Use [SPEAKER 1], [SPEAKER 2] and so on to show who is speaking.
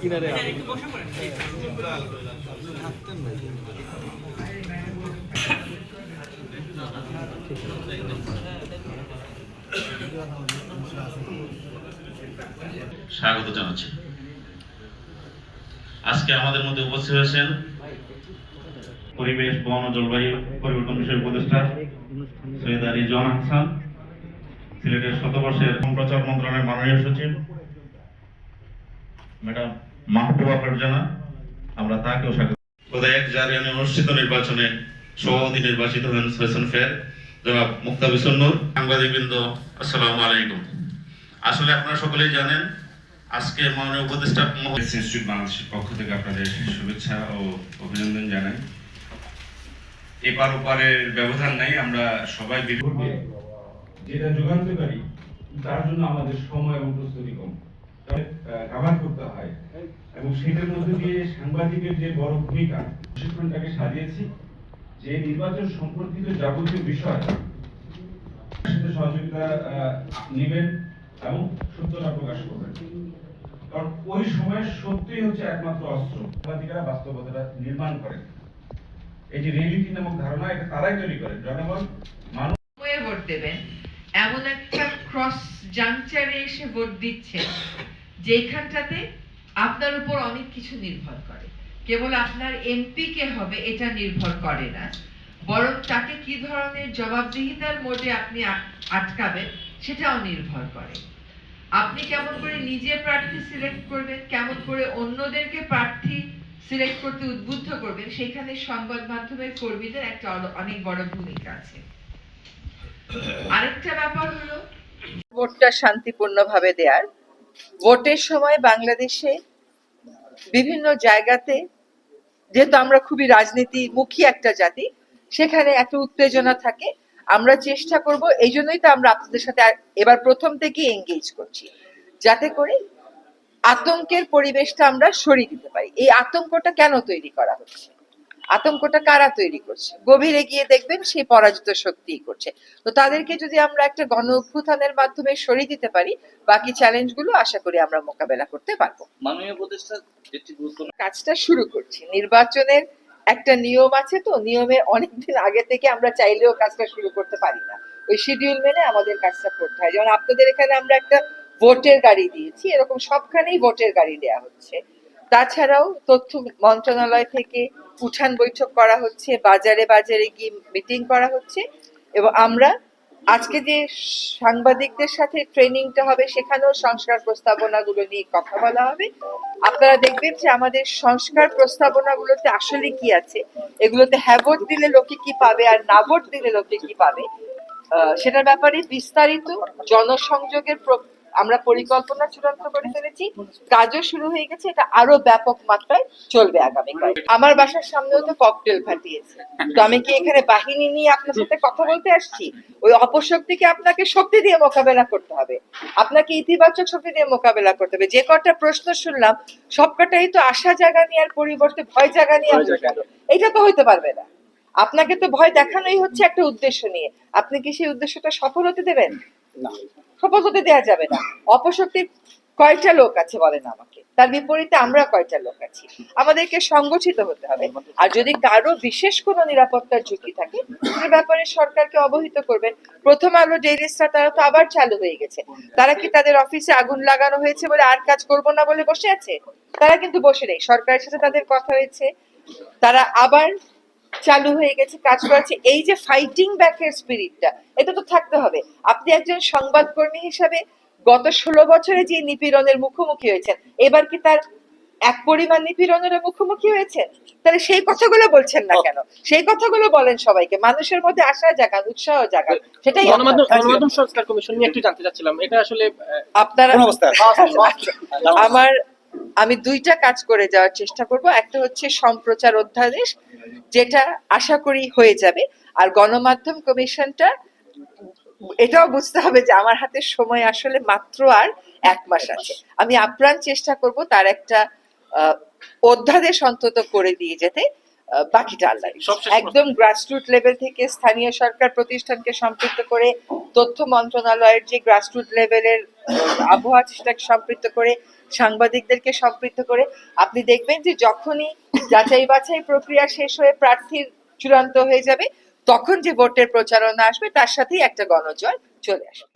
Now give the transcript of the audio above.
[SPEAKER 1] কিনারে
[SPEAKER 2] স্বাগত জানাচ্ছি। আজকে আমাদের মধ্যে উপস্থিত হয়েছেন পরিবেশ, বন ও জলবায়ু পরিবর্তন বিষয়ক উপদেষ্টা সৈয়দ রিজওয়ানা হাসান, সিলেটের শতবর্ষের সম্প্রচার মন্ত্রণালয়ের মাননীয় সচিব ম্যাডাম মাহবুবা ফারজানা, আমরা তাকেও স্বাগত। এক জারি অনুষ্ঠিত নির্বাচনে সভাপতি নির্বাচিত হয়েছেন ফের জনাব মুক্তাবিসুর নূর। সাংবাদিকবৃন্দ, আসসালামু আলাইকুম। আসলে আপনারা সকলেই জানেন আজকে মাননীয় উপদেষ্টা ইনস্টিটিউট বাংলাদেশের পক্ষ থেকে আপনাদের শুভেচ্ছা ও অভিনন্দন জানাই। এপার ওপারের ব্যবধান নাই, আমরা সবাই
[SPEAKER 3] যেটা যুগান্তকারী, তার জন্য আমাদের সময় এবং প্রস্তুতি কম কাভার করতে হয়, এবং সেটার মধ্যে দিয়ে সাংবাদিকের যে বড় ভূমিকা, প্রশিক্ষণটাকে সাজিয়েছি যে নির্বাচন সম্পর্কিত যাবতীয় বিষয় সাথে সহযোগিতা নেবেন এবং সত্যতা প্রকাশ করবেন, কারণ ওই সময় সত্যই হচ্ছে একমাত্র অস্ত্র। সাংবাদিকেরা বাস্তবতাটা নির্মাণ করেন। এই যে রিয়েলিটি নামক ধারণা, এটা তারাই তৈরি করেন। জনগণ মানুষ
[SPEAKER 4] ভোট দেবেন এমন একটা ক্রস জাংচারে এসে ভোট দিচ্ছে যেখানটাতে আপনার উপর অনেক কিছু নির্ভর করে। কেবল আপনার এমপি কে হবে এটা নির্ভর করে না, বরং তাকে কি ধরনের জবাবদিহিতার মোডে আপনি আটকাবেন সেটাও নির্ভর করে। আপনি কেমন করে নিজে প্রার্থী সিলেক্ট করবেন, কেমন করে অন্যদেরকে প্রার্থী সিলেক্ট করতে উদ্বুদ্ধ করবেন, সেখানে সংবাদ মাধ্যমের কর্মীদের একটা অনেক বড় ভূমিকা আছে। আরেকটা ব্যাপার হলো ভোটটা শান্তিপূর্ণভাবে দেওয়ার। ভোটের সময় বাংলাদেশে বিভিন্ন জায়গাতে, যেহেতু আমরা খুবই রাজনীতিমুখী একটা জাতি, সেখানে একটা উত্তেজনা থাকে। আমরা চেষ্টা করব, এই জন্যই তো আমরা আপনাদের সাথে এবার প্রথম থেকেই এঙ্গেজ করছি, যাতে করে আতঙ্কের পরিবেশটা আমরা সরিয়ে দিতে পারি। এই আতঙ্কটা কেন তৈরি করা হচ্ছে, আতঙ্কটা কারা তৈরি করছে, গভীরে গিয়ে দেখবেন সেই পরাজিত শক্তিই করছে। তো তাদেরকে যদি আমরা একটা গণ অভ্যুত্থানের মাধ্যমে সরিয়ে দিতে পারি, বাকি চ্যালেঞ্জগুলো আশা করি আমরা মোকাবেলা করতে পারবো।
[SPEAKER 1] মাননীয় উপদেষ্টা
[SPEAKER 4] কাজটা শুরু করছি। নির্বাচনের একটা নিয়ম আছে, তো নিয়মের অনেকদিন আগে থেকে আমরা চাইলেও কাজটা শুরু করতে পারি না। ওই শিডিউল মেনে আমাদের কাজটা করতে হয়। যেমন আপনাদের এখানে আমরা একটা ভোটের গাড়ি দিয়েছি, এরকম সবখানেই ভোটের গাড়ি দেওয়া হচ্ছে। তাছাড়াও তথ্য মন্ত্রণালয় থেকে উঠান বৈঠক করা হচ্ছে, বাজারে বাজারে গিয়ে মিটিং করা হচ্ছে, এবং আমরা আজকে যে সাংবাদিকদের সাথে ট্রেনিংটা হবে সেখানেও সংস্কার প্রস্তাবনাগুলো নিয়ে কথা বলা হবে। আপনারা দেখবেন যে আমাদের সংস্কার প্রস্তাবনাগুলোতে আসলে কি আছে, এগুলোতে হ্যাঁ ভোট দিলে লোকে কি পাবে আর না ভোট দিলে লোকে কি পাবে, সেটার ব্যাপারে বিস্তারিত জনসংযোগের আমরা পরিকল্পনা চূড়ান্ত করে ফেলেছি। কাজও শুরু হয়ে গেছে, এটা আরো ব্যাপক মাত্রায় চলবে আগামীকাল। আমার বাসার সামনেও তো ককটেল ফাটিয়েছে, তো আমি কি এখানে বাহিনী নিয়ে আপনার সাথে কথা বলতে আসছি? ওই অপশক্তিকে আপনাকে শক্তি দিয়ে মোকাবেলা করতে হবে, আপনাকে ইতিবাচক শক্তি দিয়ে মোকাবেলা করতে হবে। যে কটা প্রশ্ন শুনলাম সবকটাই তো আশা জাগা নেওয়ার পরিবর্তে ভয় জাগা নিয়ে এটা তো হইতে পারবে না। আপনাকে তো ভয় দেখানোই হচ্ছে একটা উদ্দেশ্য নিয়ে, আপনি কি সেই উদ্দেশ্যটা সফল হতে দেবেন? সফল হতে দেওয়া যাবে না। অপশক্তির কয়টা লোক আছে বলেন আমাকে, তার বিপরীতে আমরা কয়টা লোক আছি? আমাদেরকে সংগঠিত হতে হবে। আর যদি কারো বিশেষ কোনো নিরাপত্তার ঝুঁকি থাকে সে ব্যাপারে সরকারকে অবহিত করবেন। প্রথম আলো, ডেইলি স্টার তারা তো আবার চালু হয়ে গেছে। তারা কি তাদের অফিসে আগুন লাগানো হয়েছে বলে আর কাজ করব না বলে বসে আছে? তারা কিন্তু বসে নেই, সরকারের সাথে তাদের কথা হয়েছে, তারা আবার চালু হয়ে গেছে, কাজ করেছে। এই যে ফাইটিং ব্যাকের স্পিরিটটা, এটা তো থাকতে হবে। আপনি একজন সংবাদকর্মী হিসাবে গত 16 বছরে যে নিপীড়নের মুখোমুখি হয়েছেন, এবার কি তার এক পরিমাণ নিপীড়নের মুখোমুখি হয়েছেন? তাহলে সেই কথাগুলো বলছেন না কেন? সেই কথাগুলো বলেন সবাইকে, মানুষের মধ্যে আশা জাগান, উৎসাহ জাগান। সেটাই
[SPEAKER 1] গণমাধ্যম সংস্কার কমিশন নিয়ে একটু জানতে চাচ্ছিলাম, এটা আসলে
[SPEAKER 4] আপনারা আমি দুইটা কাজ করে যাওয়ার চেষ্টা করব। একটা হচ্ছে সম্প্রচার অধ্যাদেশ, যেটা আশা করি হয়ে যাবে। আর গণমাধ্যম কমিশনটা, এটাও বুঝতে হবে যে আমার হাতে সময় আসলে মাত্র আর 1 মাস আছে। আমি আপ্রাণ চেষ্টা করব তার একটা অধ্যাদেশ অন্তত করে দিয়ে যেতে, বাকিটা আল্লাহ। একদম গ্রাসরুট লেভেল থেকে স্থানীয় সরকার প্রতিষ্ঠানকে সম্পৃক্ত করে, তথ্য মন্ত্রণালয়ের যে গ্রাসরুট লেভেলের আবহাওয়া সেটাকে সম্পৃক্ত করে, সাংবাদিকদেরকে সম্পৃক্ত করে। আপনি দেখবেন যে যখনই যাচাই বাছাই প্রক্রিয়া শেষ হয়ে প্রার্থীর চূড়ান্ত হয়ে যাবে, তখন যে ভোটের প্রচারণা আসবে তার সাথেই একটা গণজয় চলে আসবে।